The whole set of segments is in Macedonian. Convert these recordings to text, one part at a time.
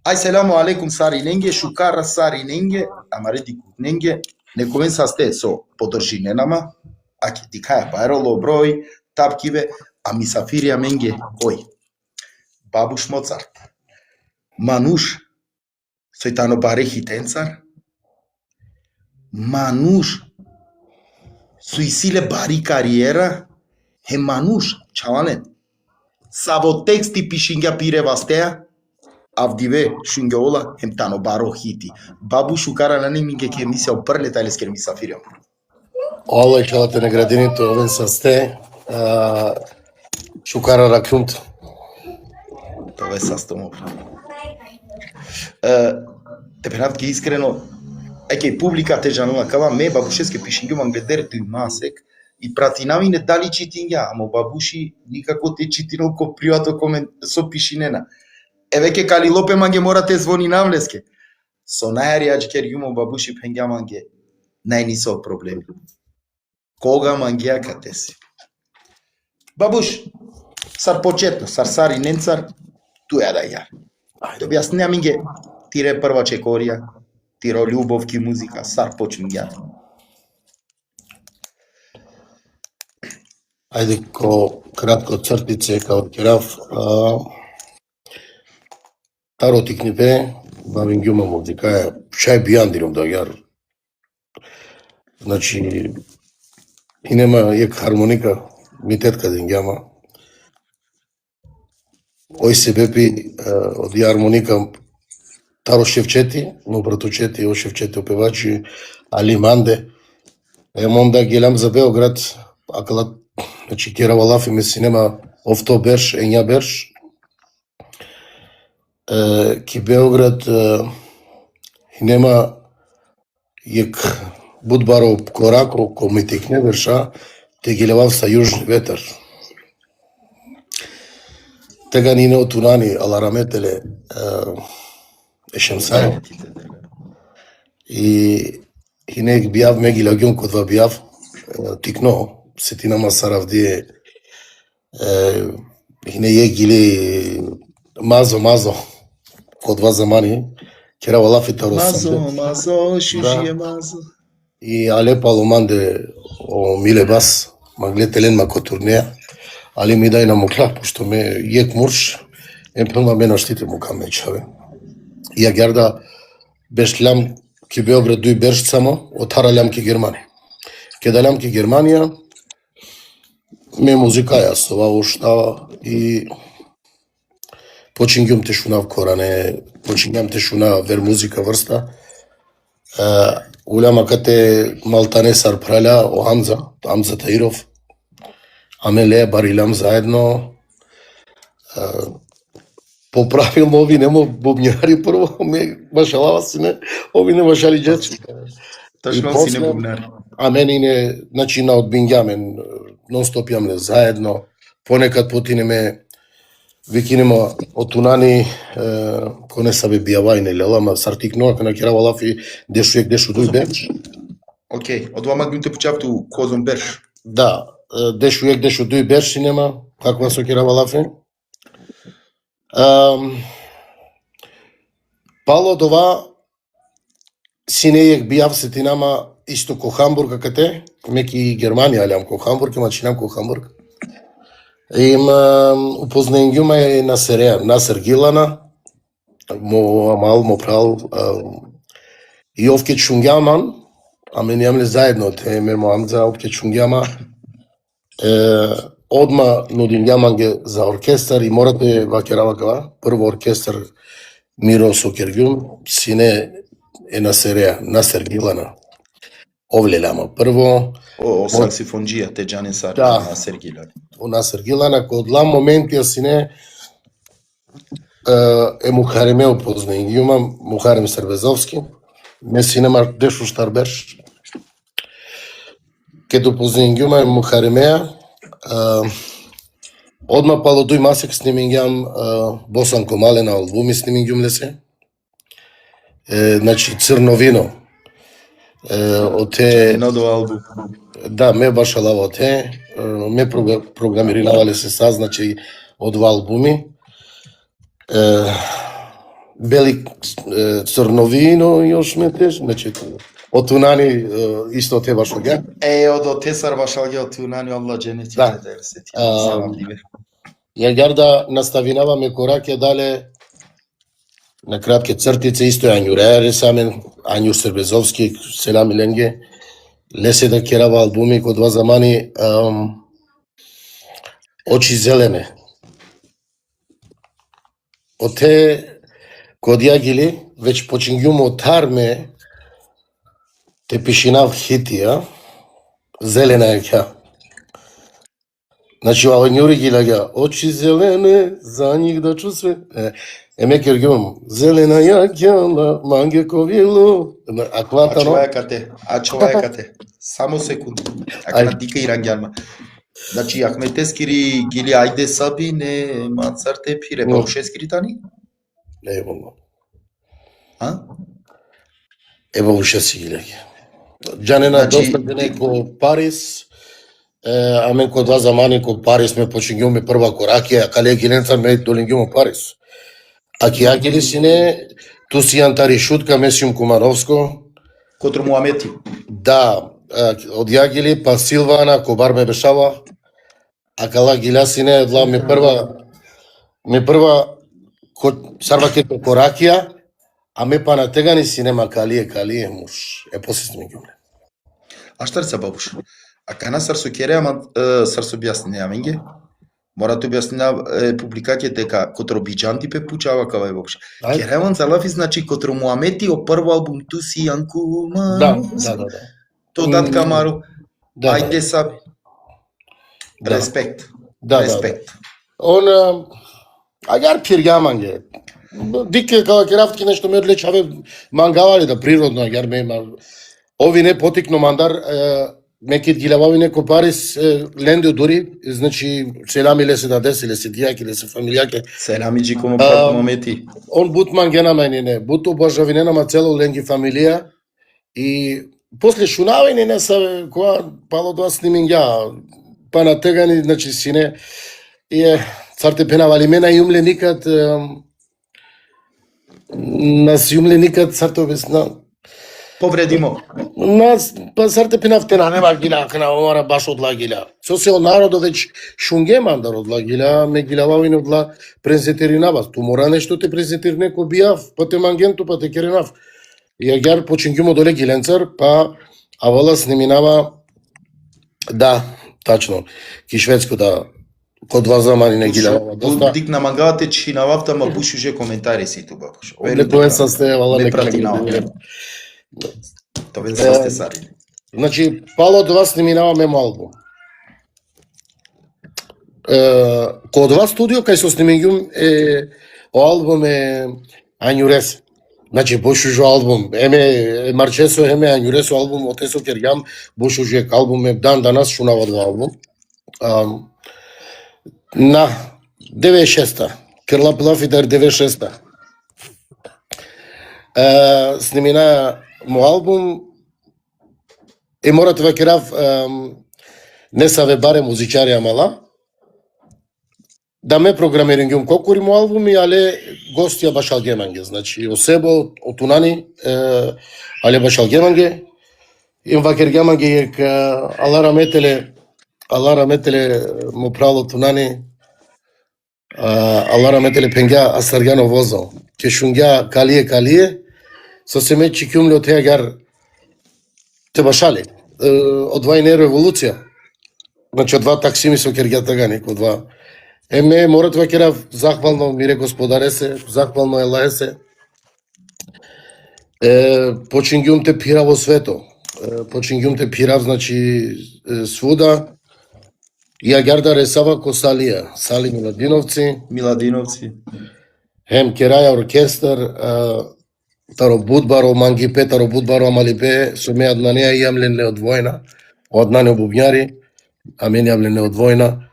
Ai selamu alaikum sari nenge, shukara sari nenge, amaredi nenge, ne comienza ste so podršinenama, aki dikaya bairolo broj, tapkive, a misafirja menge, oj, babuš Mozart, manuš, sojtano barehi tencar, manuš, suisile bari kariera, he manuš, çavanet, savo teksti pishinga pire vastea, avdive shungeola hem tano baro hiti. Babu shukara lani minge ke emisia o prle tales ker misafiriam. Allah çalate ne gradinito oven saste shukara rakunt. Това е състомо. Те правят ки искрено еке публика те жанула кава ме бабушеске пишингю мангледер ту масек и пратинами не дали читингја, амо бабуши никако те читино ко привато комен со пишинена. Евеке кали лопе манге морате звони навлеске. Со најаријач кер јумо бабуши пенгја манге најни со проблеми. Кога мангија кате си? Бабуш, сар почетно, сар и ненцар, tu ja da ja. To objasnia minge, tire prva čekorija, tiro ljubov ki muzika, sar počnem ja. Ajde, ko kratko crtice, kao kiraf, taro tiknipe, bavim gjuma muzika, šaj bijandirom da jar. Znači, i nema jek harmonika, mi tetka dingjama. Oj se bepi od harmonika таро шевчети, но братучети, о шевчети опевачи, Али Манде. Монда гелям за Белград, акала, значи кера валафи ме синема овто берш, ења берш. Ки Белград нема јек будбаро корако, ко ме текне верша, те гелевав са јужни ветер. Тега нине отунани, алараметеле, Ешемсай. И нек бијав меги лагион код ва бијав тикно, сетина масаравдие, хине егили мазо, код ва замани, кера валафи тарос. Мазо, шушие мазо. И Алепа Ломанде о миле бас, магле телен мако турнеја, али ми дај на мукла, пошто ме јек мурш, емпелма ме наштите мука мечаве. Ја герда бешлям ки Београд дуј берш само, отаралям ки Германија. Кедалям ки Германија, ме музика јас, ова уштава и почингјум те шунав коране, почингјам те шуна вер музика врста. Уляма кате Малтане сар праля о Хамза Таиров, Амеле барилям заедно. Поправилно ови немо бубњари прво, ме башалава сине, ови не башали джетски. Точно си не бубњари. А мене не, значи на одбингјамен, нон-стоп јамле заедно, понекад потинеме, викинема отунани, коне са бе бијавајне лелама, сартикноа, кана кера валафи, дешу дуј берш. Окей, од вама гунте почавту козон берш. Да, дешу дуј берш нема, каква со кера валафи. Пало дова синејек бијав сетинама исто ко Хамбург кате, меки Германија алјам ко Хамбург, мачинам ко Хамбург. Им упознаењума е на Насер Гилана, мо прал и овке чунгјаман, а мене јамле заедно те ме Хамза овке чунгјама. Одма нудим јаманге за оркестар и морате вакерава кава. Прво оркестар Миро Сокергјум, сине е Насер Гилана. Овлелама прво. О саксифонџија, те Џанин Сар, Насер Гилана. О Насер Гилана, код лам моментија сине е Мухаремео познаењума, Мухарем Сербезовски, ме синема дешу штарберш. Кето познаењума е Мухаремеа, одма пало дуј масек снимингјам Босанко Малена албуми снимингјум лесе. Значи Црно вино. Оте Нодо албум. Да, ме башалава оте, ме програмиринавале се са, значи од два албуми. бели црновино још метеш, значи отунани исто те баш оѓа. Од тесар башалге од тунани алла дженети Да. се ти салам диве. Ја гарда наставинаваме кораке дале на кратке цртице, исто е Ањуреја ресамен, Ањур Сербезовски, Селам Иленге, лесе да керава албуми код два замани, очи зелене. Од те код јагили, веќе почингјумо од тарме, те пишинав хитија, зелена е ќа. Значи, ова Ањури ги лага, очи зелене, за нив да чувстве. Еме кергјум, зелена јакјала, манге ковило, а клатано... А човекате, само секунду. Акна дика ирангјанма. Значи, Ахметескири гили ајде сабине, мацарте пире, баушескири тани? Не, бонго. А? Ево уште си ги леги. Джанена доста дене ко Парис, а мен ко два замани ко Парис ме почингјуме прва коракија, кале гиленца ме долингјумо Парис. Аки јагили сине, ту си Антари Шутка, Месиум Кумановско. Котро Муамети. Да, од јагили, па Силвана, Кобар ме бешава, а кала гилясине, дла ме прва сарвакето коракија, а ме па на тегани си нема калие муш. После сме ги умре. А штар се бабуш? А кана сарсо кере, ама сарсо објасни, менге? Мора да објасни публикацијата дека котро биџанти пе пучава кава е бабуш. Кереван залафи значи котро Муамети о прво албум ту си Јанку Ману. Да. То дат Камаро. Да. Ајде саби. Респект. Да. Он агар пиргаманге. Дике кога керавтки нешто ме одлечаве мангавали да природно агар ме има. Ови не потикно мандар мекит гилавави неко Парис ленде дури, значи селами лесе да деси, лесе дијаки, лесе фамилијаке. Селами джикомо прат моменти. Он бутман гена мене не, бут обажавинена цело ленги фамилија и после шунавање не са која пало тоа снимиња, па на тегани, значи сине и царте пенавали мена јумле никад нас јумле никад царте обесна повредимо. Нас па царте пенавтена нема гила кна омара баш одлагила. Со се народо веќе шунге мандар одлагила, ме гилававине одла презентеринава. Ту мора нешто те презентир неко бијав, па те мангенту, па те керенав. И агар почингјумо доле гиленцар, па авала сниминава, да, тачно, ки шведско да, код два замани не гилавава. Доста... Дик на мангавате чинававта, ма буш уже коментари си ту бабуш. Тоа са сте, вала не не пратинава. Тоа са сте сари. Значи, пало од вас сниминаваме албум. Код вас студио, кај со снимињум албум е Ањурес. Значи, Бошужо албум, еме Марчесо, еме Ањуресо албум, отесо кергам, Бошужо албум е дан данас шунава два албум. На 96-та, Крла Плафидер 96-та. Снимина му албум, мора това керав, не са ве баре музичари амала, да ме програмирингјум кокури му албуми, але гостија баш алгеманге, значи осебо, отунани, але баш алгеманге, им вакергеманге ек Алара Метеле му прало тунани, Алара Метеле пенгја Астаргјано возо, ке шунгја калие, со семе чикјумле од теагар те башали, одвајне револуција, значи од два таксими со кергја тагани, ко два. Еме, морат вакерав, захвално мире господаресе, захвално елаесе. Почингјум те пира во свето. Почингјум те пирав, значи, свуда. Ја гарда ресава ко Салија. Сали Миладиновци. Хем кераја оркестар, таро Будбаро, Мангипе, таро Будбаро, Амалипе, со ме на неја јамлене од војна, од нане бубњари, а мен јамлене од војна.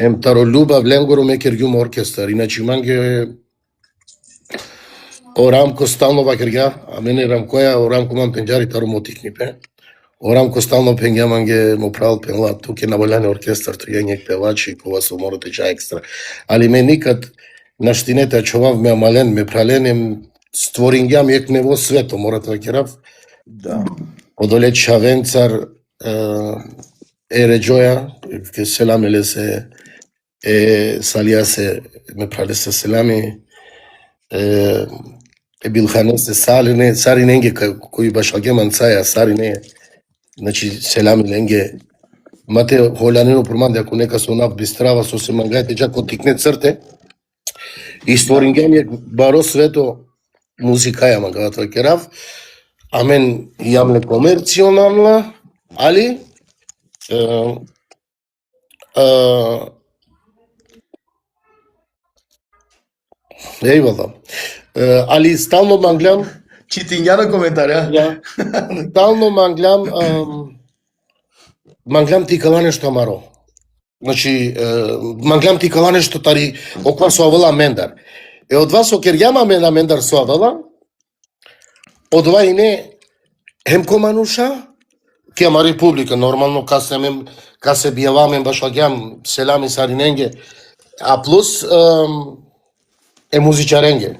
Ем таро Љуба Вленгоро ме кергјум оркестар, иначе манге о Рамко стално вакергја, а мене Рамкоја, о Рамко ман пенџари таро мотикни пе. О Рамко стално пенѓа манге му правил пенла, тук е наволјане оркестар, тој е нек певачи, кога се морате ча екстра. Али ме никад на штинете човав ме амален, ме праленем, створингјам екне во свето, морате да керав. Да. Одоле Чавенцар, Реджоја, ке селамеле се, Салија се, ме прале се селами, Билхане се Салине, Сариненге, кој баш агеман цаја, Сарине, значи селами ленге, мате холјанино проманде, ако нека со нав бистрава, со се мангајте, джако тикне црте, и створингјам е баро свето музика ја мангавата керав, амен јамле комерционална, али али стално манглам, Читиња на коментарја. стално манглам тикала нешто амаро. Значи, манглам тикала нешто тари оква со авала мендар. Од вас окер јамаме на мендар со авала, од ова и не хемко мануша, ке ама република, нормално, ка се бијаваме, баш агјам, селами сариненге, а плюс е музичаренге.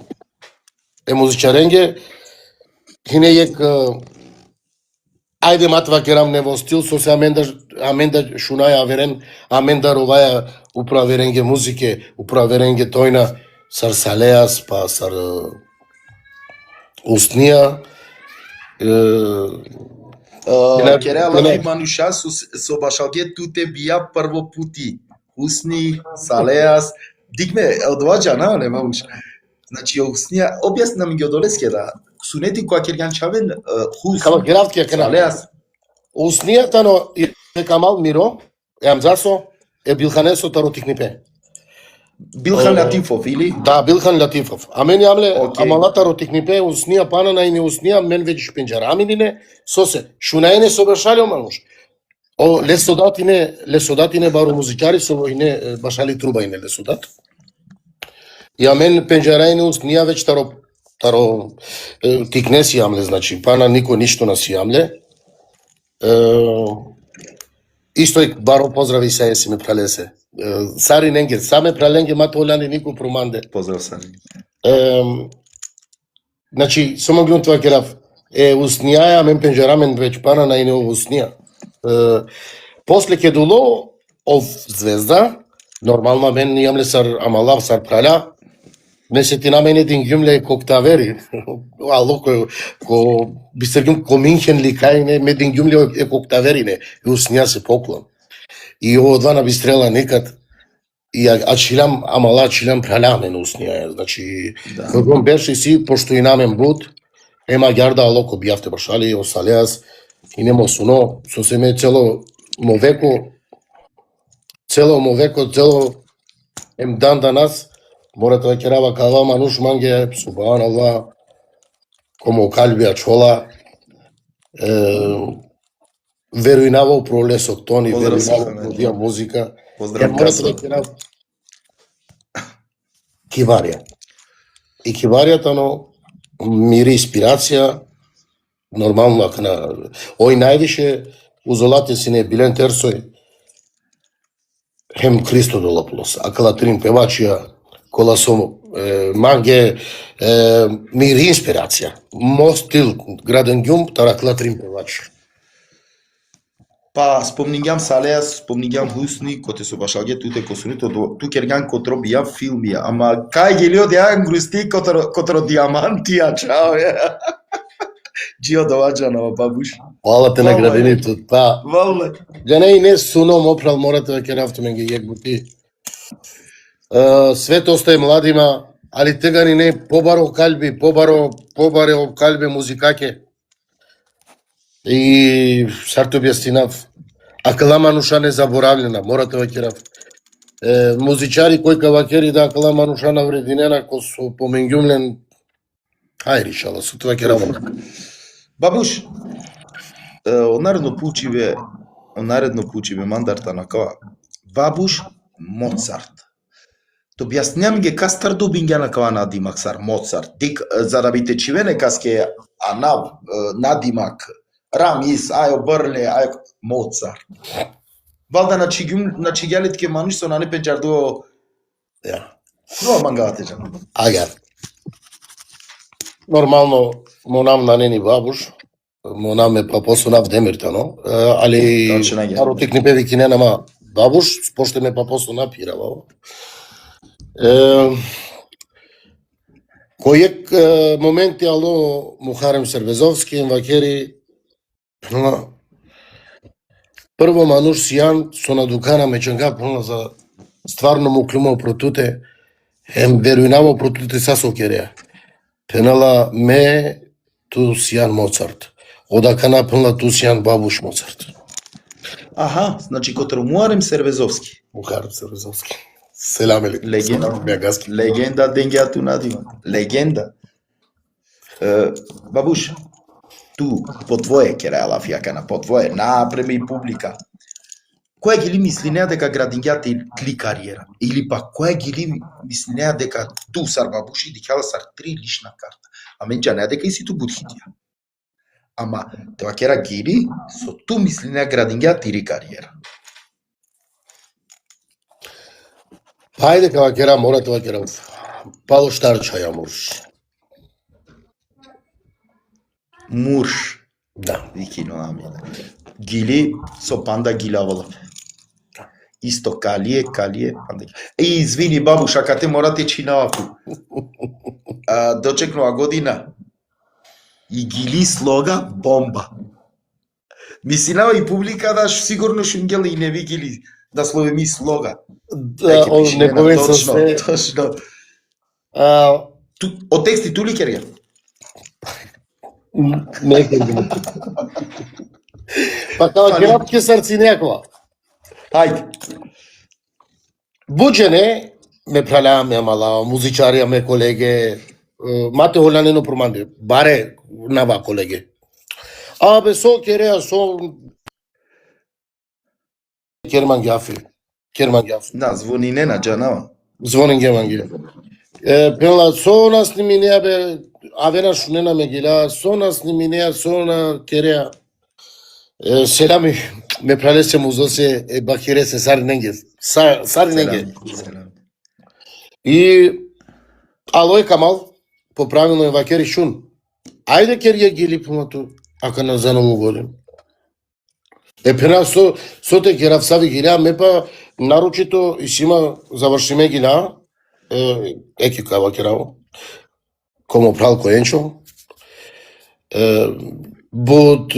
Хине јек, ајде матва керам не во стил, со се аменда шунаја верен, аменда роваја управа веренге музике, управа веренге тојна, сар Салеас, па сар Устнија, Кере алафи мануша со башалге туте бија прво пути. Усни, Салеас, дигме, одваѓа, не мамуш. Значи, Уснија, објасна ми ги одолеске да, сунети која керган чавен, хус, кама гравтија кена. Салеас. Устнија тано е Камал Миро, Амзасо, е Билханесо таро тикнипе. Билхан Латифов, или? Да, Билхан Латифов. А мен јамле Окей. амалата ротикнипе, Уснија панана и не Уснија, мен веќе пенџара. Ами не, сосе, шунајне со башалио мануш. Лесодатине бару музичари со ине башали труба ине лесодат. И а мен пенџарајне Уснија веќе таро тикнеси јамле, значи, пана никој ништо на си јамле. Исто и баро поздрави се еси ме пралесе. Сари ненге, саме праленге мато оляни никој проманде. Поздрав Сари. Значи, само гледам тоа керав. Уснија, мен пенџарамен веќе пана на ине Уснија. После ке доло ов звезда, нормално мен јамле сар амалав сар праля, ме сети на мен един гюмле коктавери, ало ко бисергюм ко Минхен ли кајне, ме един гюмле е коктаверине, и Уснија се поклон. И ово двана би стрела некад, и чилам, амала чилам праляме на Уснија, значи, кога беше си, пошто и намен буд, ема ѓарда алоко бијавте башали, осалеас, и немо суно, со семе цело мовеко, цело ем дан данас, морате да керава кава мануш манге, субханаллах, комо калбија чола, верујнава у пролесок тони, верујнава у дија музика. Поздрав Морате да керав киварија. И киваријата, но мири инспирација, нормално, ако на ој највише узолате си не Билен Терсој, хем Христо Долополос, Акалатрин певачија, кола со манге, мири инспирација. Мо стил граден ѓум, тара Акалатрин певач. Па, спомнингјам Салеас, спомнингјам Хусни, коте со башалге туте косуните, ту керган котро бија филмија, ама кај гелио дејан грусти котро диамантија, чао, Джио доваѓано, бабуш. Хвала те на градините, па. Вале. Джане и не суном опрал, морате да керавте мен ги јегбути. Свет остае младима, али тегани не побаро калби, побаро калбе музикаке. И сарто објаснав, акала мануша не заборавljena, морате да керав. Музичари кои кавакери да акала мануша наврединена, ко со поменѓумлен, ај ришала, со тоа керавам. Бабуш, наредно поучиве мандарта на кава. Бабуш Моцарт. То објаснјам ге кастар добиња на кава надимак сар Моцарт. Тик за да бите чивене каске надимак Рамис, ајо Брле, ајо Моцарт. Валда на чигјалитке мануш со на не пенџардо. Ja. Но мангавате жана. Агар. Нормално монам на нени бабуш, монам е папосунав Демиртано, али Точно е. наротик ни певи кине нама бабуш, поште ме папосунав пирава. Којек моменти ало Мухарем Сербезовски, вакери, прво мануш сијан со надукана меченга за стварно му клюмал протуте, верујнамо протуте сасо кереа. Пенала ме ту сијан Моцарт. Одака напълна ту сијан бабуш Моцарт. Аха, значи котро Мухарем Сербезовски. Мухарем Сербезовски. Селам еле. Легенда. Легенда денгеату надима. Легенда. Бабуш, ту по твое керала фиакана, по твое напреми и публика. Која ги ли мислинеа дека градингјата кли кариера? Или па која ги ли мислинеа дека ту сар бабуши дикала сар 3 лична карта? А менџа не дека и си ту будхитија. Ама тоа кера гири со ту мислинеа градингјата или кариера. Хајде кава кера мора тоа кера. Пало штарча ја мурш. Мурш. Да. Викино амина. Гили со панда гилавала. Исто калие, панда. Извини бабуш, ака те морате чинаваку. Дочекнува година. И гили слога бомба. Мислинава и публика да сигурно шунгела и не ви гили да слове ми слога. Да, он не повеца се. Точно. Од тексти ту ли керја? Не керја. Па кава керапке срци некова. Хајде. Буџене ме пралаа ме мала, музичарија ме колеге, мате холанено проманде, баре нава колеге. Абе со кереа со Керман Гафи. Да, звони не на джанава. Звонин Геманги. Пела со нас ни минеа бе, авена шунена ме гила, со нас ни минеа, со на кереа. Селами ме пралесе музосе бахиресе сариненге. Сариненге. И алој Камал поправилно е вакери шун. Ајде керија гили помату, ака на за нову година. Пена со те керав сави гиля, ме па наручито и сима завршиме гиля, еки кава кераво, комо прал коенчо, буд,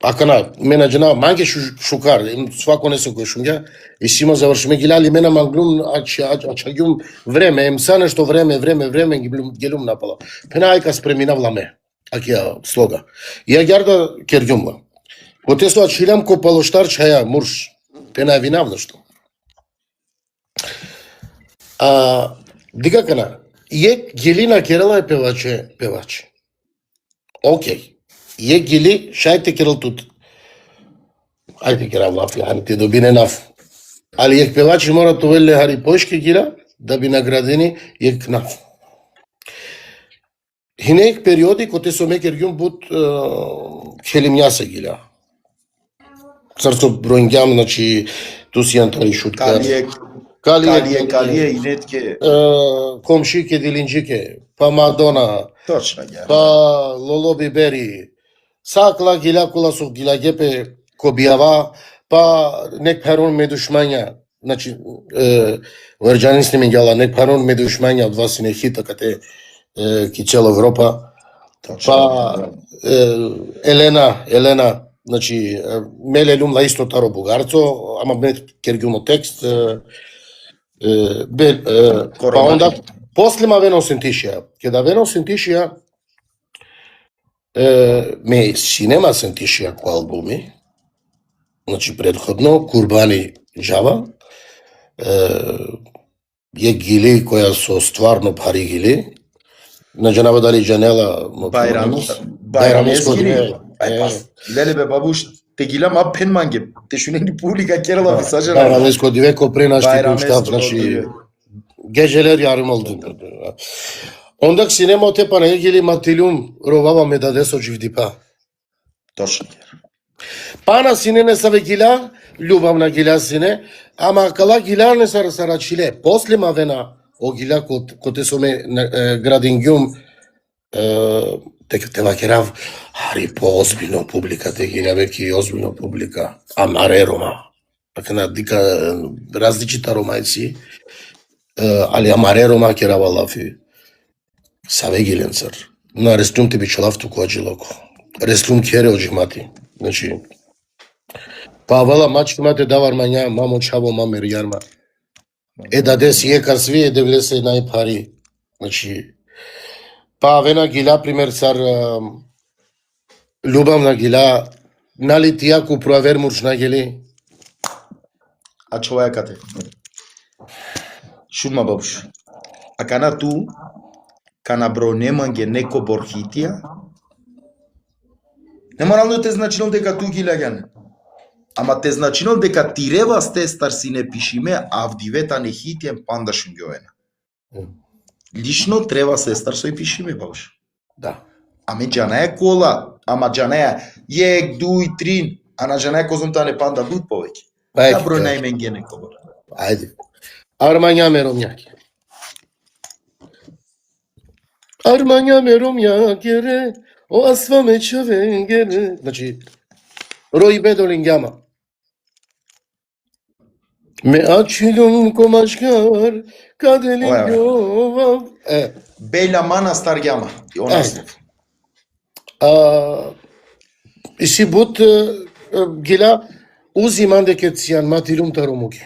акана, мена джена манге шукар, свако не се кој шунга, и сима завршиме гиля, али мена манглум, ачагјум време, емса нешто време, гелум напала. Пена ајка спреминавла ме, аки ја слога. И ја гјарда кергјумла. Потесла чилам ко палоштар чаја мурш. Пена е винавно што. Дикакана, е Гелина Керала е певаче. Океј. Е Гели, шајте Керал тут. Ајте Керал лафи, ани те добине наф. Али ек певачи мора товеле хари пошки гила, да би наградени ек наф. Хинеек периоди коте со ме кергјум бут хелимјаса гила. Срцо бројнгјам, значи, ту си Антони Шуткар. Калие и нетке. Комшике, Дилинджике, па Мадона, Точно ја. па Лоло Бибери, Сакла Гилакула со Гилагепе Кобијава, па нек перон ме душмања, значи, Верџанин сниме гјала, нек перон ме душмања од вас и не хита кате ки цела Европа, па Елена, значи, меле лум ла исто таро бугарцо, ама ме кергјуно текст, па онда, после ма вено сентишија, кеда вено сентишија, ме синема сентишија ко албуми, значи предходно, Курбани Джава, е гили која со стварно пари гили, на Джанава Дали Джанела, Байрамески. Леле бе бабуш, те гилам а пен манге, те шунени публика керала ви сажена. Байрамеско дивеко пренашти куштав, значи гежелер јарим алду. Ондак синема те па не гили матилум ровава ме даде со дживдипа. Точно. Па на синене са ве гила, љубавна гиля сине, ама кала гиля не сарачиле. После мавена о гиля коте соме градингјум те вакерав ари по-озбилно публика, те гиля веки озбилно публика. Амаре рома. Акна дика различита ромајци, али амаре рома керава лафи. Саве гиленцар. На рестлум те бичалав туку ажилоко. Рестлум кере оджимати. Значи, па вала мачки мате давар мања, мамо чаво мамер јарма. Даде си екар свие да влесе нај пари. Значи, па вена гиля пример цар љубавна гиля, нали тија ку проавер муршна гели? А човекате. Шума бабуш. А кана ту, кана бронеманге неко борхитија, неморално те значилно дека ту ги легане. Ама те значилно дека тирева сте старсине пишиме, а вдивета не хитиен панда шунгјовена. Лично треба сестар сој пишиме, бабуш. Да. Аме джанаја кола, ама джанаја јек, дуј, трин, а на джанаја козумта не панда бут повеќе. Да број најменге неко бор. Ајде. Армања меромјаки. Армања меромјакере, о асваме човенгере. Значи, рој бедолингјама. Ме ачилун комашкар, каде лингјова. Бејла мана старгјама. Иси бут гила узиман деке цијан матирум таромуги.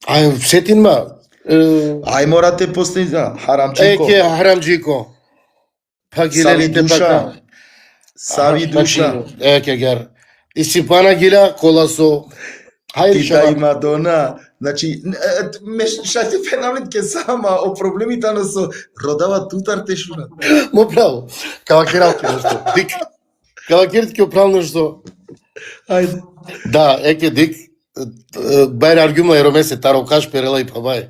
Ај, сетинма. Ај морате постани за харамџико. Еке харамџико. Па гилелите пака. Сави душа. Еке гер. Иси пана гила коласо. Хајде Тита и Мадона. Значи, шајте феналит ке сама о проблемите на со родава тутар те шурат. Мо право. Кавакералки нешто. Дик. Кавакерит ке оправ нешто. Ајде. Да, еке дик. Бајр аргума ероме се тарокаш перела и пабај.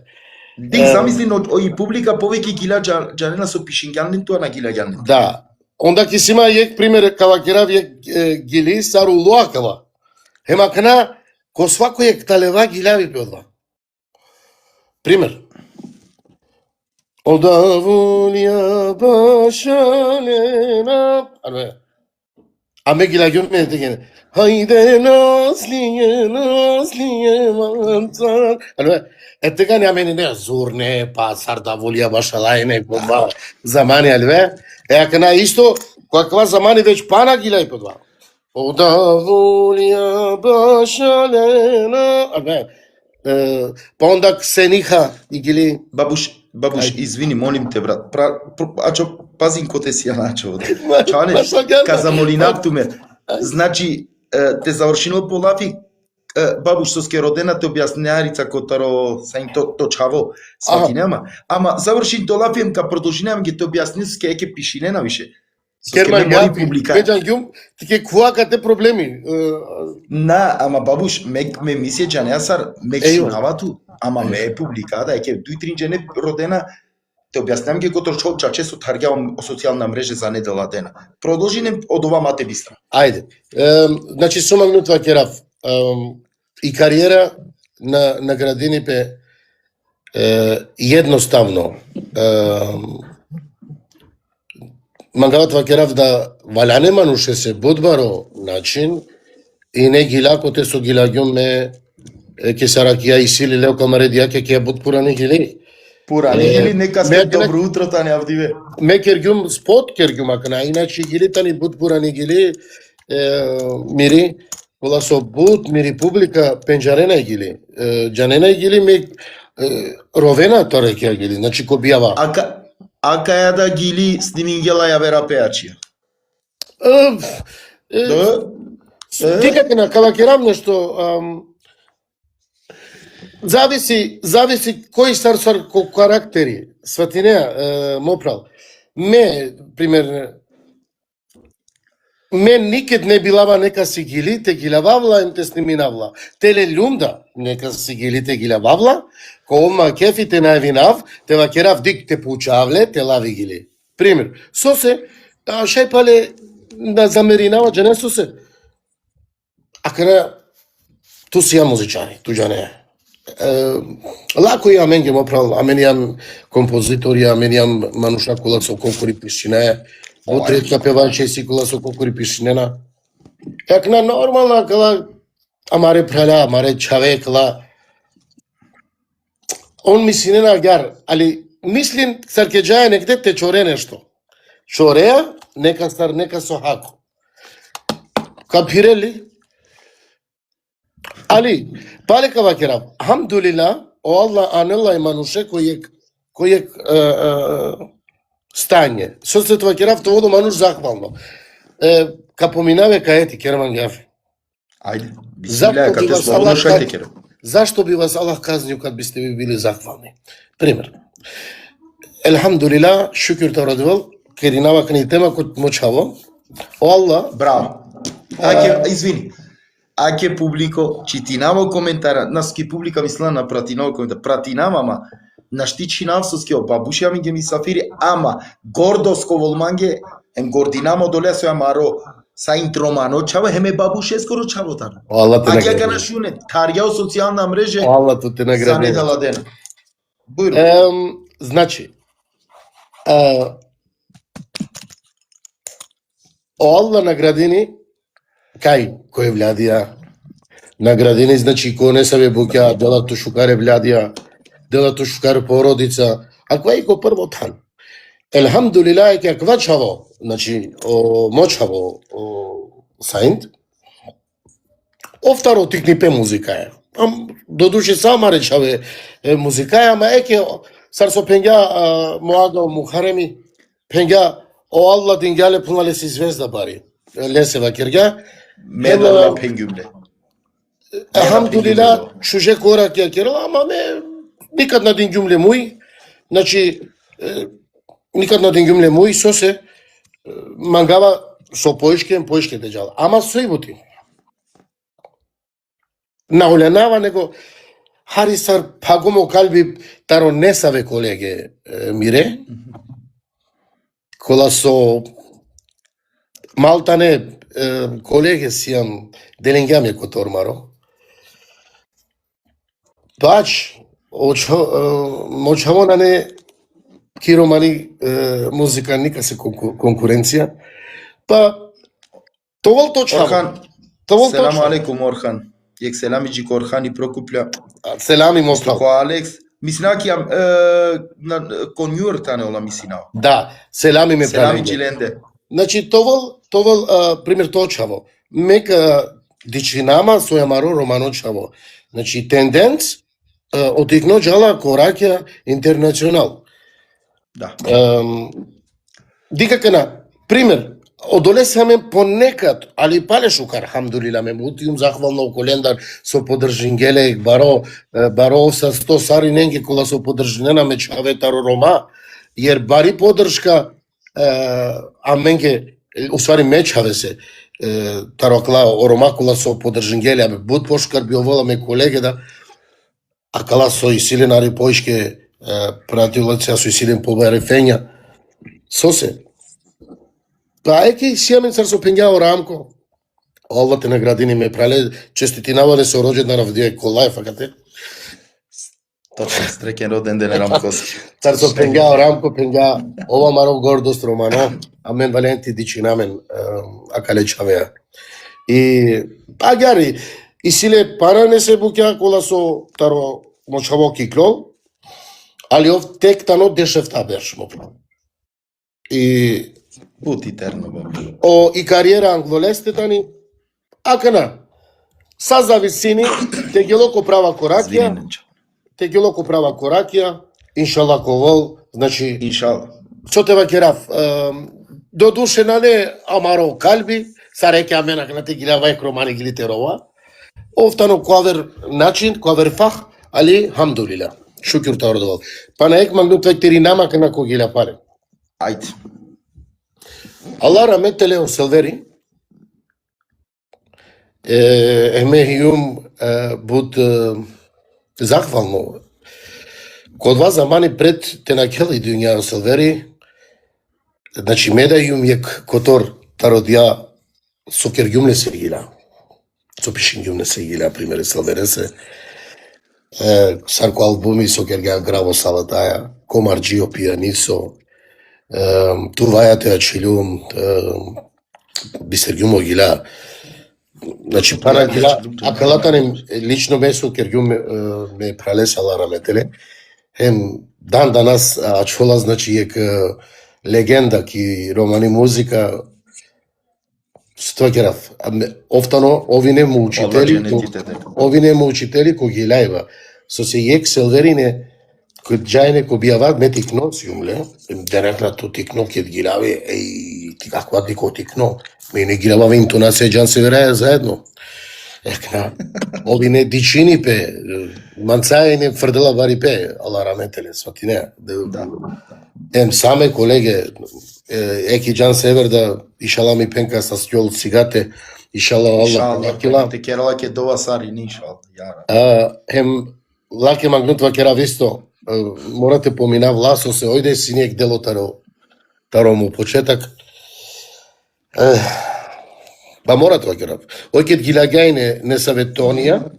Дик замисли но и публика повеќе гила джанена со пишингјанин тоа на гила ѓанин. Да. Онда ке сима јек пример кавакерав јек гили сару лоакава. Хема кана ко свако јек талева гилави пеодва. Пример. Ода волја башалена. Аме гилагјун ме деген. Хајде наслије манцар. Тега нямени не зурне, па сарда волја башалајне, кога замани алве. Акана исто, каква замани веќе пана гилај подва. Ода волја башалена. Па онда сениха и гили. Бабуш, извини, молим те, брат. Ачо, пазим коте си ја начо. Чане, каза молинактуме. Значи, те завршино по лафи, бабуш со скеродена те објаснеарица котаро саим то чаво, свати нема. Ама завршин то лафием ка продолжинам ги те објасни со ке пишинена више. Керман публика. Бејан јум, тике куакате проблеми. На, ама бабуш, ме мисија џанеа сар, мек шунавату, ама ме публика, да, еке дуј трин џене родена, те објаснам ги котор чаче со таргјавам социјална мрежа за недела дена. Продолжинем од ова мате бистра. Ајде. Значи со магнутва керав и кариера на градинипе едноставно мангаватва керав да валяне мануше се бодбаро начин и не гила коте со гилагјум ме ке саракија и сили лео камаредија ке бодпурани гили. Пурани гили нека сте добро утро тани авдиве. Ме кергјум спот кергјум акна, иначе гили тани бодпурани гили мири кола со бут мири публика пенџарена гили. Џанена гили ме ровена торекја гили, значи ко бијава. Ака ја да гили снимингела ја вера пеачија. Тикате на кавакерам нешто зависи кој стар карактери, сватинеа, мопрал. Ме, пример, Мен никад не билава нека си гили, те гилававла ем те сниминавла. Теле люмда, нека си гили те гилававла, ко ома кефи те највинав, те вакерав дик те поучавле, те лави гили. Пример, сосе, шај пале на замеринава, джа не сосе. А кара, ту си ја музичари, туѓа не е. Лако ја мен ги мопрал, а мен јам композитор, ја мен јам мануша кола со кокори пишчине, утретка певаче си кола со кокори пишчинена. Як на нормална кала, амаре праля, амаре чаве кала. Он мислинена гар, али мислин саркеджаја негде те чоре нешто. Чореја, нека стар, нека со хако. Капирели? Али, палека вакерав, хамдулила, о Аллах анелла и мануше кој е стање. Со се тоа керав, тоа до мануш захвално. Ка поминаве каети, керман гафи. Ајде, бисмилlah, кај те слободно шајте керам. Зашто би вас Аллах казнил кад бисте ви били захвални? Пример. Елхамдулила, шукур тарадувал, керинава кани тема кој мочаво. О Аллах. Браво. Аќе, извини. Аќе публико, читинамо коментара, нас ки публика мисла на пратинамо коментар, пратинама, ама на штичинав со скио бабушја ми ги мисафири, ама гордоско волманге, ем гординамо доле со амаро, са интромано чаво, хеме бабуше скоро чаво таро. Аллах те Аќе награди. кана шуне, тарјао социјална мрежа, Аллах те за награди. недела дена. Бујро. Значи, о Аллах наградини кај кој влядија, наградени значи кој не сабе буќа, дела тушукаре влядија, дела тушукаре породица, а кој ко прво тан. Елхамдулилlah ке квачаво, значи о мочаво о саинт. О второ тикни пе музика е. Додуше сама речаве музика е, ама еке сар со пенга моага мухареми, пенга о Аллах дингале пунале си звезда бари. Лесева кирга. Медалла пенгюмле. Елхамдулилlah, шуже корак ја керала, ама ме никад на дин ѓумле муј, значи никад на дин ѓумле муј со се мангава со поишке деџала. Ама со ибути. Наолянава него Харисар пагомо калби таро не саве колеге мире. Кола со малтане колеге сијам деленгаме котормаро. Бач, мочавонане киромани музика ника се конкуренција. Па, товол точно. Орхан, Товол селам точно. алейкум Орхан. Јек селами джик Орхан и Прокупља. Селами мофлав. Ко Алекс, мислина ки јам конјур тане ола мислина. Да, селами ме Селами прави. джиленде. Значи, товол пример точаво. Мека дичинама со јамаро романочаво. Значи, тенденц отигно джала коракја интернационал. Да. Дика кана, пример, одоле саме понекад, али пале шукар, хамдулила, ме мутиум захвално у колендар со подржингеле, баро са 100 сари ненге кола со подржинена мечаве таро рома, јер бари подршка, а менге, усвари мечаве се, таро рома кола со подржингеле, абе, буд пошкар би овола ме колеге да, а кала со исиленари поишке пратилација со исилен побарефења, со се. Па еке сијамен цар со пењао рамко. Аллах те наградини ме прале, честитинавале со роđendan вдие колај факате. Точно, среќен роден ден Рамкос. Цар со пењао рамко, пења ова маров гордост романо, а мен валенти дичинамен акале чавеа. И па гари, и силе пара не се буќа кола со таро мочаво киклол, али ов тек тано дешевта берш му. И Бути терно, бабу. и кариера англолесте тани, акана, са зависини, те гелоко права коракија, Звиненча. те гелоко права коракија, иншалла ковол, значи, Иншалла. со те вакерав, до душе на не амаро калби, са реке амена на те гила вајк романи гили терова, офтано коавер начин, коавер фах, али хамдулила, шукур таордовал. Па на ек магнут вектери намака на ко гила паре. Ајде. Allah rahmet Leon Silveri, Еме јум буд захвално. Код вас замани пред те накели дунја Селвери, значи меда јум јек котор тародја сокер јум не се гила. Со пишин јум не се гила, примере Селвересе. Сарко албуми сокер га граво салатаја, комарџио пијанисо, туваја те ачилјум, бисер јумо гила. Значи пара гила, акалата не лично ме сокер јум ме пралесала раметеле. Дан данас ачфола значи јек легенда ки романи музика ствакерав. Офтано овине му учители кои ги лајва. Со се јек Селверине кој џајне кој бијава ме тикно сјумле, дерекла ту тикно ке ги лаве, ти каква дико тикно, мене ги лававе интонација џан се вераја заедно. Екна, овине дичини пе, манцаја не фрдела бари пе, ала раметеле, свати не. Саме колеги, еки џан север да ишала ми пенка са стјол цигате, ишала Аллах кила. Те керала ке дова сари нишал, јара. Лаке магнутва кера висто, морате помина власо се, ојде си нијек дело таро му почетак. Ба мора тоа керав. Ојкет ги лагајне не саветонија,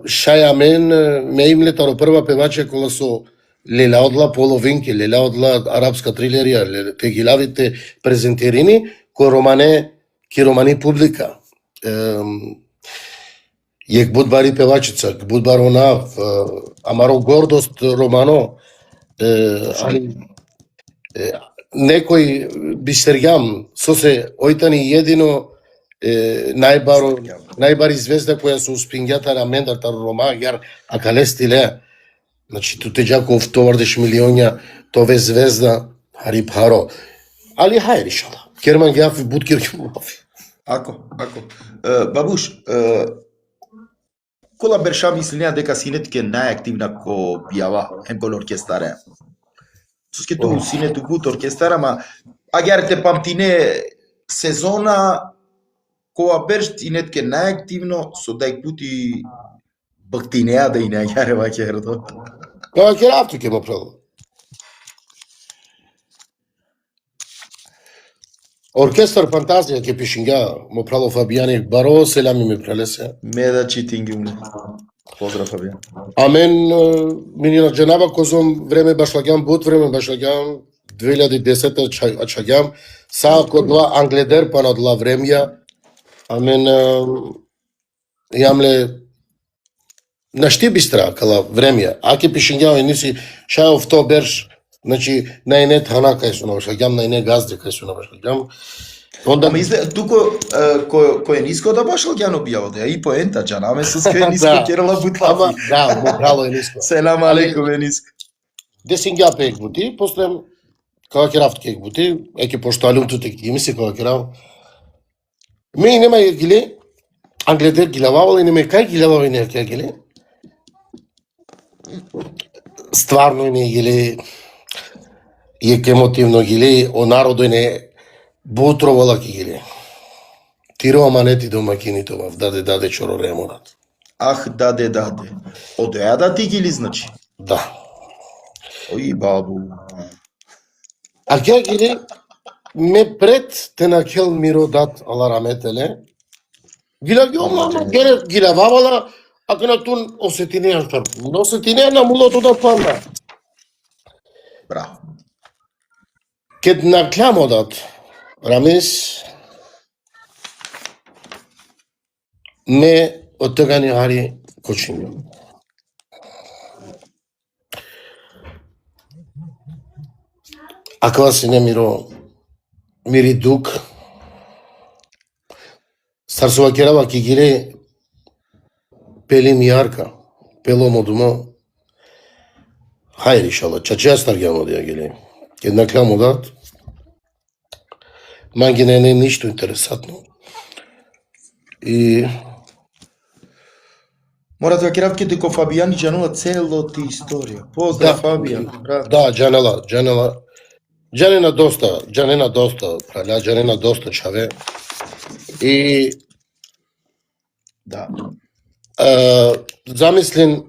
шаја мен ме имле таро прва певаче кола со лела одла половинки, лела одла арапска трилерија, те ги лавите презентерини, ки романи публика. Јек будбари певачица, будбар онав, амаро гордост романо, некој бисерјам, со се ојтани едино најбари звезда која се успингјата рамендар тар рома, јар акалестиле, значи туте џаков товардеш милионја, тове звезда, хари паро, али хајри шала, керман гјафи, будкир гјафи. Ако. Бабуш, кола берша мислија дека синет ке најактивна ко бијава ембол оркестаре. Соске ту синет гут оркестара, ма агјар те памтине сезона која берш синет ке најактивно со дај пути бактинеа да и не агјарева кердо. Тоа ке рафту ке мо правил. Оркестар Фантазија ке пишинга, мо прало Фабијани Баро, селами ме прелесе. Меда читингјумле. Поздрав Фабијан. Амен, минина джанава козом време башлагам, бут време башлагам, 2010 ачагам, са кодла англедер па надла времја, амен, јамле, нашти бистра кала времја, аке пишинга, ниси шајов то берш, значи, најне тана кај су навашлагам, најне газде кај су навашлагам. Ама туко кој ниско да башлагјано бијаво, да и поента џана, аме со кој ниско керала бутлафи. Да, мо прало е ниско. Селам алейкум е ниско. Десингја пек бути, после кога керав кек бути, еке пошто алум туте ги мисли кога керав. Ме нема гиле, англедер гилававал и нема кај гилавави не кај гиле. Стварно не гиле, јек емотивно гиле, о народој не бутровала ки гиле. Тиро аманети домакини това, даде чоро ремонат. Ах, даде. Одеја да ти гили, значи? Да. Ој, бабу. А ке гиле, ме пред те на кел миро дат ала раметеле, гилававала, а ке на тун осетинеја на мулото да панда. Браво. Ке на клямо дат, Рамис, ме од тога не хари кочиња. Аква се не мири дук, старсува керава ки гире пели мијарка, пело модумо, хајри шала, чачејастар гјамо да ја гире. Една клямо дат, манги не е ништо интересатно. И Мора да керавке дека Фабијан и Џанела целоти историја. Поздрав Фабијан. Да, Џанена доста, праля, Џанена доста чаве. И Да. Замислен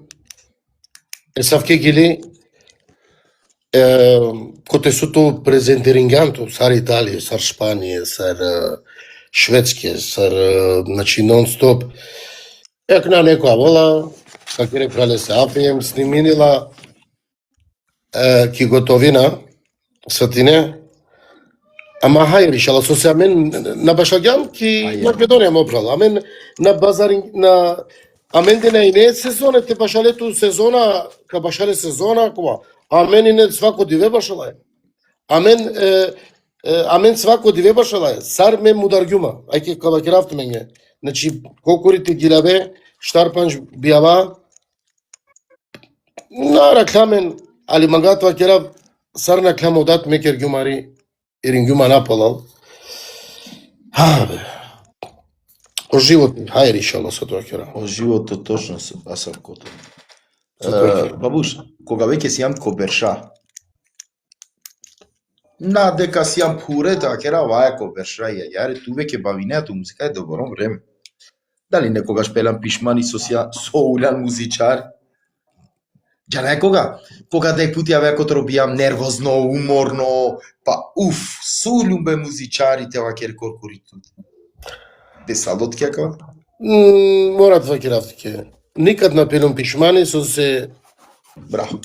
Савке Гили коте суту презентеринганто сар Италија, сар Шпанија, сар Шведске, сар значи нон-стоп. Екна некоја вола, како рекале се апием, сниминила ки готовина, сватине, ама хај решала со се, амен на Башагјан ки Македонија ме опрала, амен на базарин, на амен дена и не е сезона, те башалету сезона, ка башале сезона, кова, амен и не свако диве башала е. Амен свако диве башала е. Сар ме мударгюма, ајке кала керавте менге. Значи, кокорите гилабе, штарпанж бијава, на ракламен, али мангатва керав, сар на кламодат мекер гюмари, ирингюма напалал. О живот, хај решало со тоа керав. О живото точно со Асавкото. Бабуш, кога веќе си јам коберша, на дека си јам пурета, кера ваја коберша, јаре, ту веќе бавинеато музика е добро време. Дали некогаш пелам пишмани со улјан музичар? Джа некога, кога дек пути ја веќе робијам нервозно, уморно, па су љубе музичарите вакер коркориту. Де салот кјака? Морат ваки рафтике. Никад на пелам пишмани со се... Браво.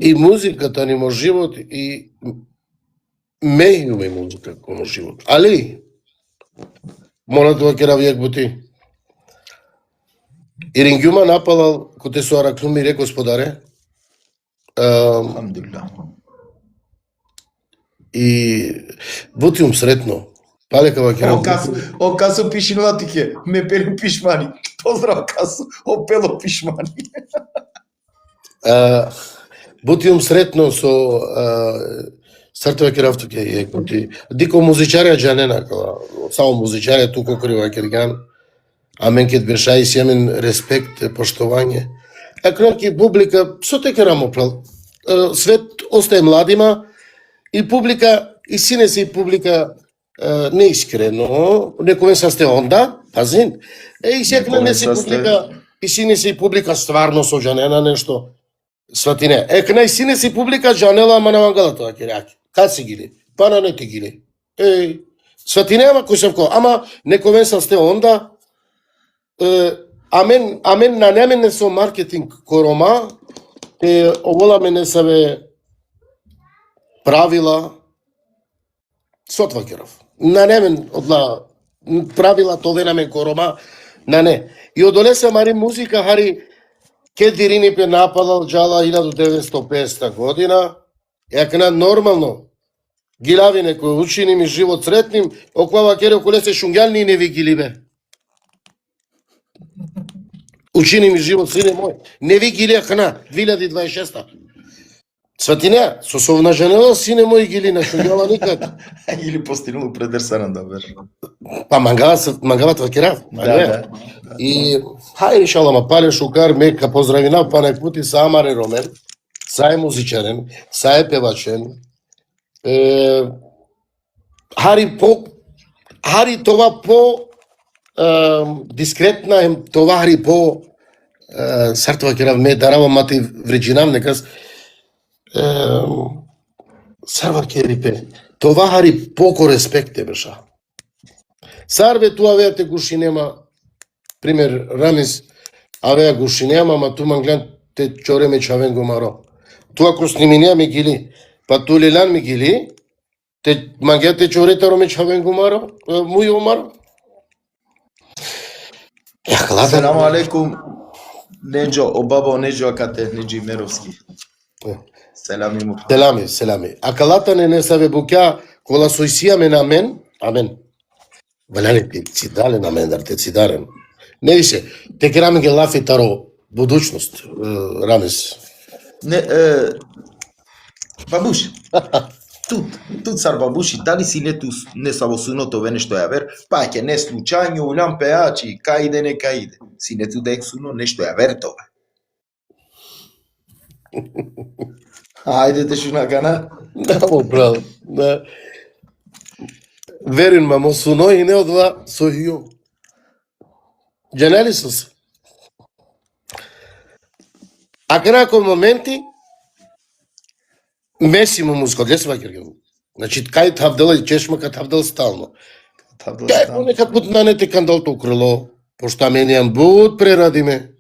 И музиката ни мо живот и мејуме музика коно живот. Али, мора да ваке равијак бути. Ирингјума напалал, коте со араклуми ре господаре. Алхамдулилlah. И бутиум сретно. Палека ваке равијак. О касо пишинуватике, ме пелем пишмани. Поздрав касо, о пело пишмани. Бутиум сретно со стартува керавтуке е конти. Дико музичарја джанена, само музичарја туко крива керган. Амен кет беша и сјамен респект, поштовање. Екноки публика, со те керамо прал. Свет остае младима и публика, и сине се и публика неискрено, некој се сте онда, пазин. И секна не се публика, и сине се и публика стварно со джанена нешто. Сватине, нај сине си публика джанела, ама на вангалата да кераки. Кад си гили? Па на не ти гили. Сватине, ама кој сам ко? Ама некој сам сте онда, амен на немен со маркетинг корома, овола мене сабе правила сотва керов. На немен одла правила тове на мен корома, на не. И одолесе мари музика, хари ке дирини пе напалал джала 1950 година, јакна нормално, гилави некој учини ми живот сретним, оквава кере околе се шунгјални и не ви гилибе. Учини ми живот, сине мој, не ви гили јакна, 2026. Сватине, со совна женела, сине мој гили на шунгјала никак. Или постигнул предерсана да бер. Па мангават вакерав. Да. И хај решала ма пале шукар мека поздравина па нек пути са амаре ромен, са е музичарен, са е певачен. Хари това по дискретна, това хари по сартова керав ме дарава мати вреđinam некас сарва керипе. Това хари поко респекте беша. Сарве туа веате гуши нема, пример Рамис, авеа гуши нема, ма ту манглан те чореме чавен го маро. Туа косниминија ми гили, па ту лилан ми гили, те мангјате чорета роме чавен го маро, муј омаро. Селаму алейкум, Неджо, обаба Неджо акате, Неджи Меровски. Селами му. Селами. Акалата не саве букја, кола сојсијаме на мен, амен. Валяли ти цидале на мен, дар те цидарен. Не више, те кераме ге лафи таро будучност, Рамис. Не, бабуш, тут сар бабуши, дали си не са во суното ве нешто ја вер, па ќе не случајно улам пеачи, каиде не каиде. Си не ту дек суно нешто ја вер тоа. Ајде те шунакана. Да, брал, да. Верен мамо суно и не одва со ју. Дженели сум се. А крако моменти, месимо музика, гледа сваќа. Значи, кај тавдела и чешмака тавдел стално. Кај понекад путнанете кандалто крило, пошто мене буд прерадиме.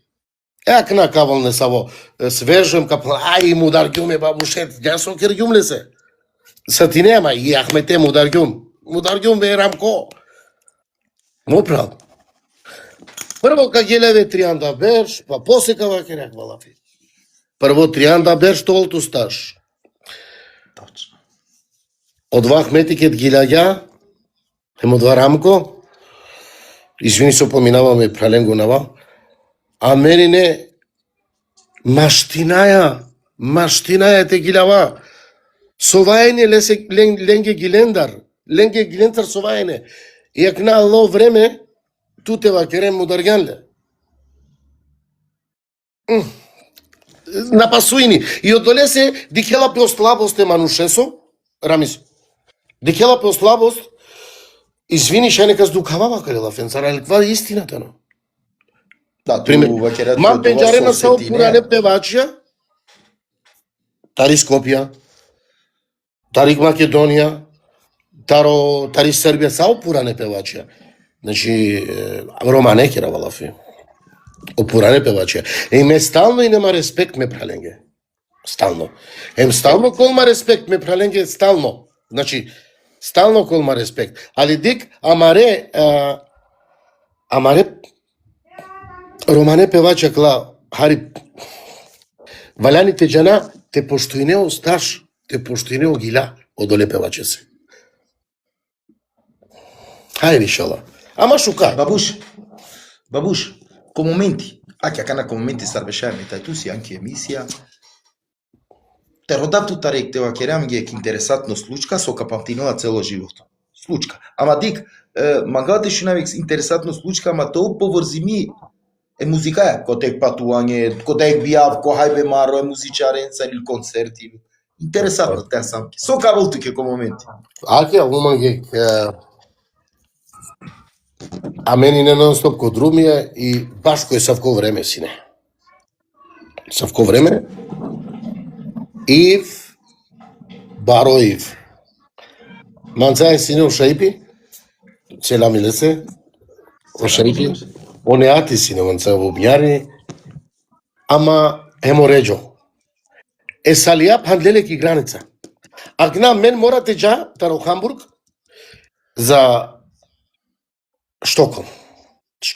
Ек на кавал не саво, свежем капла, ај мударгюме бабушет, јасо киргюмле се. Са ти нема, и ахмете мударгюм. Мударгюм бе рамко. Му прав. Прво ка гелеве трианда берш, па после кава керак валафи. Прво трианда берш толту сташ. Точно. Од 2 ахмети кет гилјаѓа, емо 2 рамко, извини се поминаваме праленгунава, а мени не маштинаја те гилјава. Совајне ленге гилендар совајне. Иак на ло време, тутева керем мударгјанле. На пасуини. И одоле се дикела пе ослабост е манушесо, рамис. Дикела пе ослабост, извини, ша нека здукавава карела фенцара, али това е истината, но. Да, Мам пенџарена са опуране певачија, тари Скопје, тари Македонија, тари Србија са опуране певачија. Значи, Рома не кера валафи. Опуране певачија. Ме стално и нема респект ме праленге. Стално. Стално колма респект ме праленге, стално. Значи, стално колма респект. Али дик, амаре, Романе певача кла, хари, валяните джана, те поштојнео сташ, те поштојнео гила, одоле певаче се. Хајде шала. Ама шука. Бабуш, ко моменти, аќа кана ко моменти сарбешајме, тај ту си анки емисија, те родавту тарек тева керам ги ек интересатно случка, со капамтинова цело живото. Случка. Ама дик, магалте шу навек интересатно случка, ама тоа поврзими е музикаја, ко тек патување, ко тек бијав, ко хајбе маро е музичаренца или концерт или интересатно таа самки. Со каволту ке ко моменти. Аќе умање а мени не нон-стоп ко друмија и баш кој савко време сине. Савко време Ив Баро Ив. Манцај сине у шајпи, цела милесе, у шајпи, онеати сине манцај во бјари, ама емореџо. Салија панделек и граница. Акна мен морате джа, таро Хамбург, за Штоколм.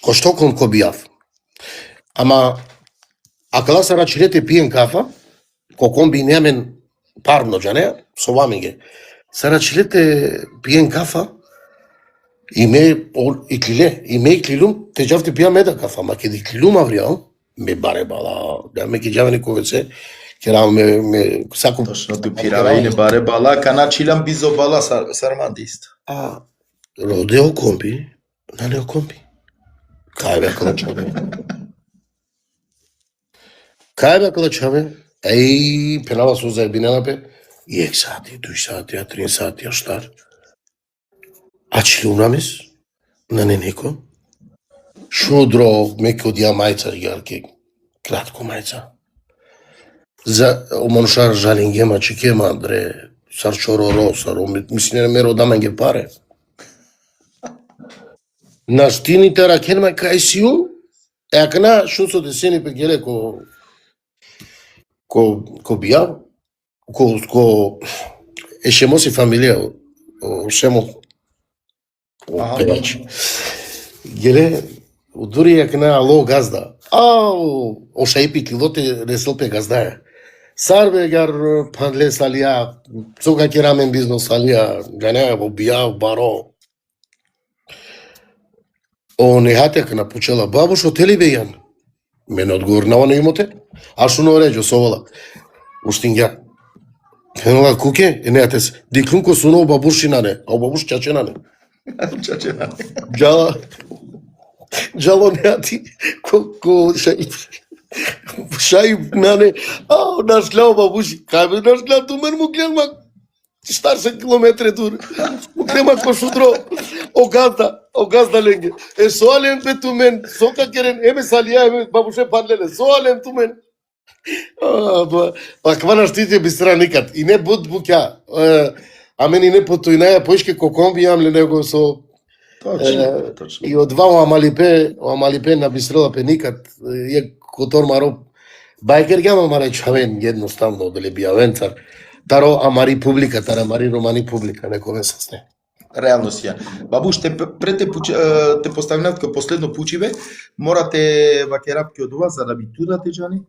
Ко Штоколм ко бијав. Ама, акала са рачилете пиен кафа, ко комбинеамен парно джане, со вамиге. Са рачилете пиен кафа, име и клилум, те джавте пија меда кафа, ма ке ди клилум авријал, ме баре бала, да ме ке джаве нековеце, керам ме сакум. Точно ту пирава и не баре бала, кана чилам бизо бала сармандист. Родео комби, налео комби. Кај бе клачаве? Кај бе клачаве? Пенава со заебинена пе, и 1 сати, 2 сати, 3 сати, штар. А чилунамес, на ненеко, шудро, меко дија мајца, јарке, кратко мајца. За омоншар жалингема, чекема, Андре, сарчороро, мисли не меро да менге паре. На штините ракенма кај сиу, екна шусо десени пе геле ко бијав, ко ешемоси фамилија, шемо пејач. Геле, дури екна ало газда, о шајпи килоте ресилпе газдаја. Сарбегар панле салија, цука керамен бизнес салија, ганаја во бијав, баро. Нехате на почела бабу, шо тели бе јан? Мене одговорнава на имоте, а шо нореđo совала. Уштингја. Пенала куке, неате се. Диклунко суно бабушинане, а бабуш чаченане. Чаченане. Джало неати, ко шај нане, наш гледа бабуши. Кај бе наш гледа, ту мен му гледам, 40 километри тур. Уклема кошудро, огазда ленге. Соалем бетумен, сока керен, еме салија, еме бабуше парлеле, соалем тумен. Па квана штите бистра никад. И не буд букја. А мене не потојнаја поишке кокомби јамле него со Точно. и од два оамалипе на бистрела пе никад е котор маро байкер гама маре чавен едноставно дали бијавенцар. Таро амари публика, тара амари романи публика, некоме сасне. Реално си ја. Бабуш, те поставнав како последно пучиве, морате вакеравки од ова, за да би тудате джани.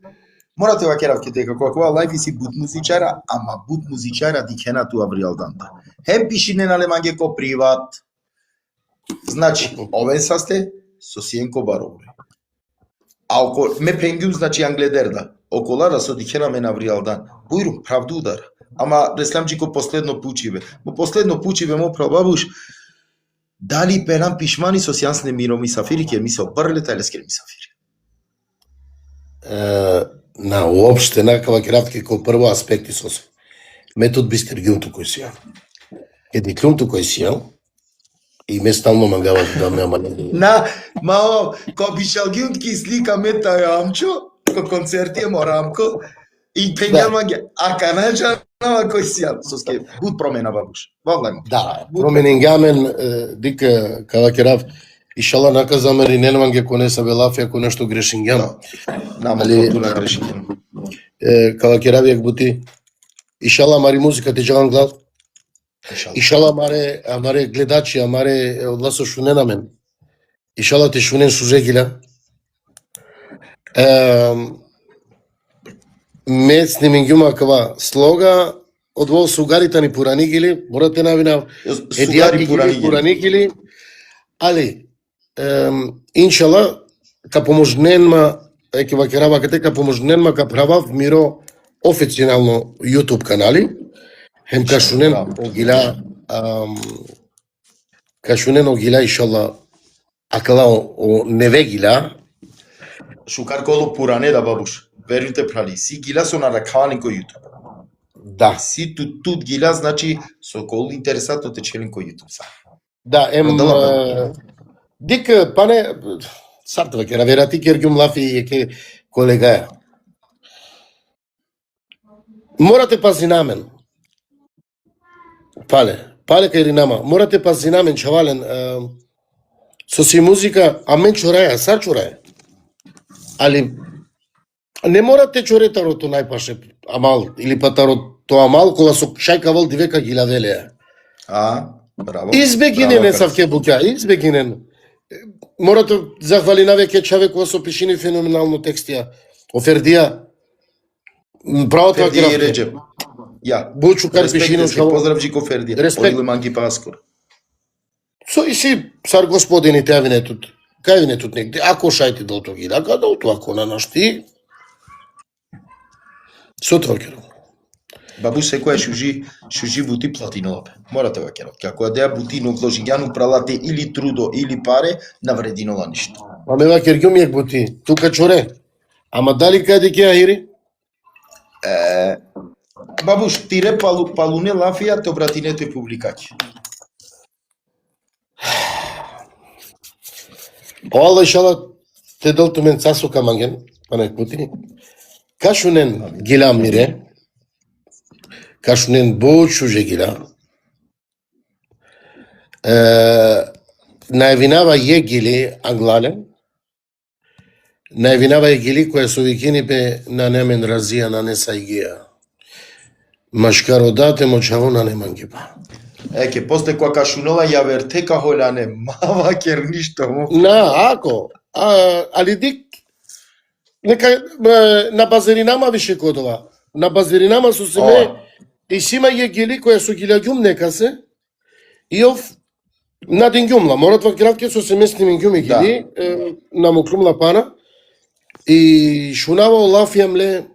Морате вакеравки дека кога лајфи си бут музичара, ама бут музичара дикена ту авриалданта. Хем пишине на леманге ко приват. Значи, овен састе со Сиенко Баровре. А око ме пенгјум значи англедерда. Околара со дикена ме на авриалдан. Бујрум правду удар. Ама ресламџико последно пучиве. Мо последно пучиве мо прабабуш. Дали пенам пишмани со сјансне миро мисафири ке ми се обрлета или скер мисафири. На уопште накава кратки ко прво аспекти со се. Метод бистергјунту кој си ја. Едиклунту кој си ја. И ме стално мангава да ме амалени. Мао, ко бишалгјунтки слика мета јамчо, ко концерти емо рамко, и пењал манге, а канаджа нова кој си ја. Со ске, буд промена бабуш. Ваглајмо. Да, променингамен дика кава керав ишала наказаме риненманге ко не са велафи ако нешто грешингјам. Намо Али- ту на грешингјам. Кава керав јак бути ишала мари музика те джаган глав. Ишала амаре гледачи, амаре одласо шунен амен. Ишала те шунен сужегила. Ме снимингјума кава слога, одвол сугарита ни пуранигили, морате навина Сугари пуранигили, али иншала ка поможненма еке вакерава кате ка поможненма ка правав миро официјално YouTube канали. Hem kaşunen o gila inşallah akala o neve gila. Шукар коло пуране да бабуш. Верујте прали. Си гила со наракавани кој YouTube. Da, Си тут гила значи со коло интересатно те челин кој YouTube са. da Продолжаваме. dik pane sartă vekera verati kergum lafi ke kolega. Morate pazinamen. Pale că rinama. Morate pazinamen chavalen. Со си музика, а мен чораја, сар чораја. Али не морате чоретарото најпаше амал или патарото амал кога со шајкавал дивека ги ладелеа. Браво. Избегинен Браво, е савке буќа, избегинен. Морате захвали на веќе човек кога со пишини феноменално текстија. Офердија. Право тоа Ферди и ќе Реджеп. Ја. Бучу кар пишино Респект, шало. поздрав Джико Ферди. Респект. Олиле манги паскор. Со и си сар господини те авинетут. Кај авинетут негде. Ако шајти долто ги дака, долто ако на нашти. Со трокером. Бабуш секоја шужи бути платинолапе. Морате га керат. Како да ја бути ногложињану пралате или трудо или паре, наврединола ништо. Аме ва кергјум јак бути. Тука чоре. Ама дали каде ќе ахири? Бабуш, тире палуне лафија те обратинете публикаќи. Оала ишала те долто мен цасо каманген, па не бути. Кашунен гила мире. Кашунен бочуже гила. Највинава е гили англален. Највинава е гили која со викини бе на немен разија на несајгија. Машкародате мочаво на немангипа. Еке, после која кашунова ја вертека холяне, мава кер ништо му. Ако. Али дик, нека на базеринама више кодова. На базеринама со себе и сима е гели која со гилјаѓум нека се. И ов надингјумла. Морат во градке со семестни мингјуми гили, на моклумла пана. И шунава олафјамле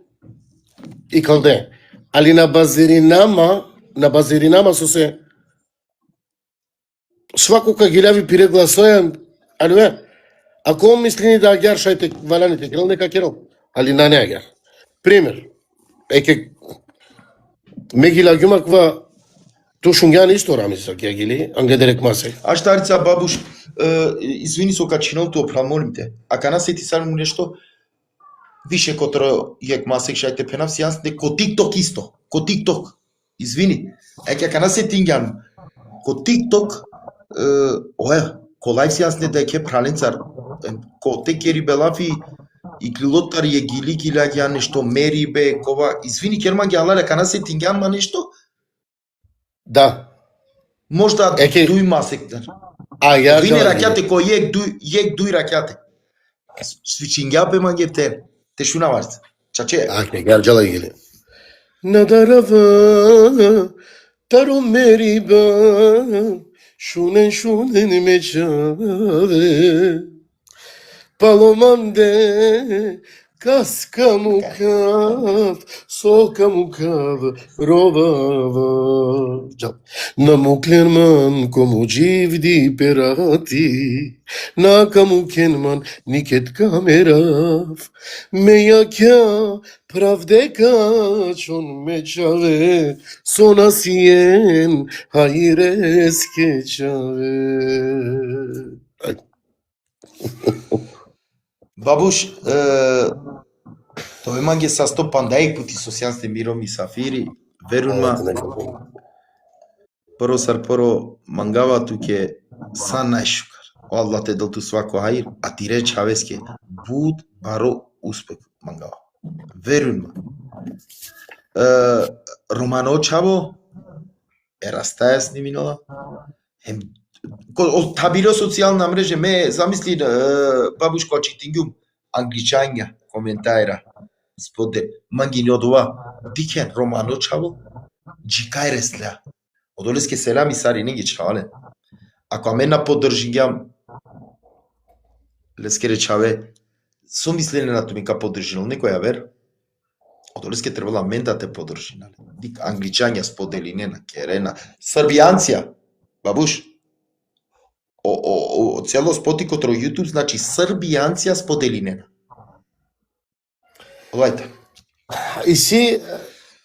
и калде. Али на базеринама со се свако ка ги ляви пире гласоја, али бе, ако он мислини да агјар шајте валяните керел, нека керел, али на не агјар. Пример, еке, ме ги лагјума ква Тушунгян исто рамиса ќе гили, ангедерек масе. Аштарица бабуш, извини со качиното опрамолим те. Ака на сети сарму нешто, више котро јек масек шајте пенав си јас, ко TikTok исто, ко TikTok. Извини. Ака на сети нгјан, ко TikTok, ко лайф си јас не да ќе праленцар, ко те кери белафи, и клилотар е гили гилагја нешто мери бе кова. Извини керман ги аларе кана се тингјан ма нешто? Да. Можда дуј масектар. Ја Вине ракјате кој јек дуј ракјате. Свичингја бе мангете. Те шуна варца. Чаче. Аке герджала гили. Надарава таро мери ба шунен мечаве. Palomande kaska mukav, soka mukav, rovava. Na muklenman komu jivdi perati, na kamuklenman niket kamerav. Meja kja pravdeka čon mečave, sona sien hajreske čave. Бабуш, тој манге са 100 пандајк пути социјансте миром и сафири, верунма, пoro мангава туке са најшукар. О Аллах те дал ту свако хаир, а ти реч хавеске, буд баро успех мангава. Верунма. Романо чаво, ерастаја сниминала, табиро социјална мрежа ме замисли бабуш која читингјум англичања коментајра споде мангини од ова бикен романо чаво джикајресля одолеске селами сари неги чале ако амена поддржињам лескере чаве со мислене на тумика поддржинал некоја вер одолеске требала мен да те поддржинал дик англичања споделине на керена србијанција бабуш цело споти котро YouTube значи србијанција споделинена. Лајте. И си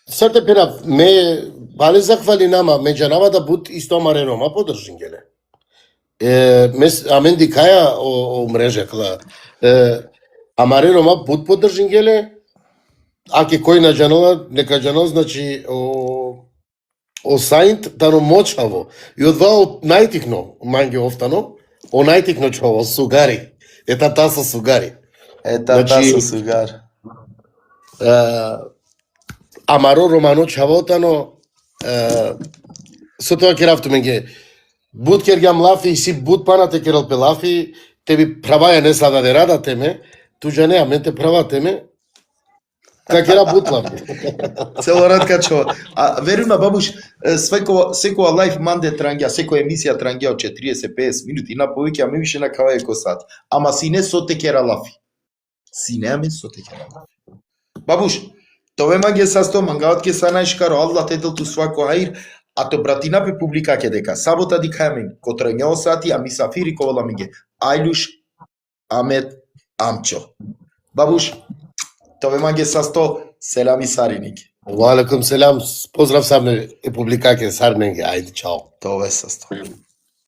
сарте пера ме бале захвали нама меѓанава да буд исто маренома поддржин геле. Амен дикаја о мрежа кла. Амаренома буд поддржин геле. Аке кој на џанова нека џанов значи o sajnt da no močavo. I odvao najtihno mangi oftano, o najtihno čovo, sugari. Eta tasa sugari. Tasa sugar. Amaro romano čavotano, со тоа керавту менге. Буд кергам лафи, си буд панате керал пе лафи, теби праваја не сада да рада теме, туѓа не, амен те права теме, как era бутлав. Цело рад качо. А верувам бабуш, секоја лайф манде трангја, секоја емисија трангја од 40-50 минути на повеќе, ами више на кава еко сат. Ама си не со текера лафи. Си не аме со текера лафи. Бабуш, тоа маге састо мангават ке са најшкаро, Аллах те дел ту свако хаир, а то братина пе публика ке дека сабота дикамен, котрањао сати, а мисафири ковала миге. Айлуш, Амет, Амчо. Бабуш, тоа маге састо селами сариник. Wa alaikum selam. Pozdrav sam Republika ke Sarnenge. Ajde, čao. Тоа е састо.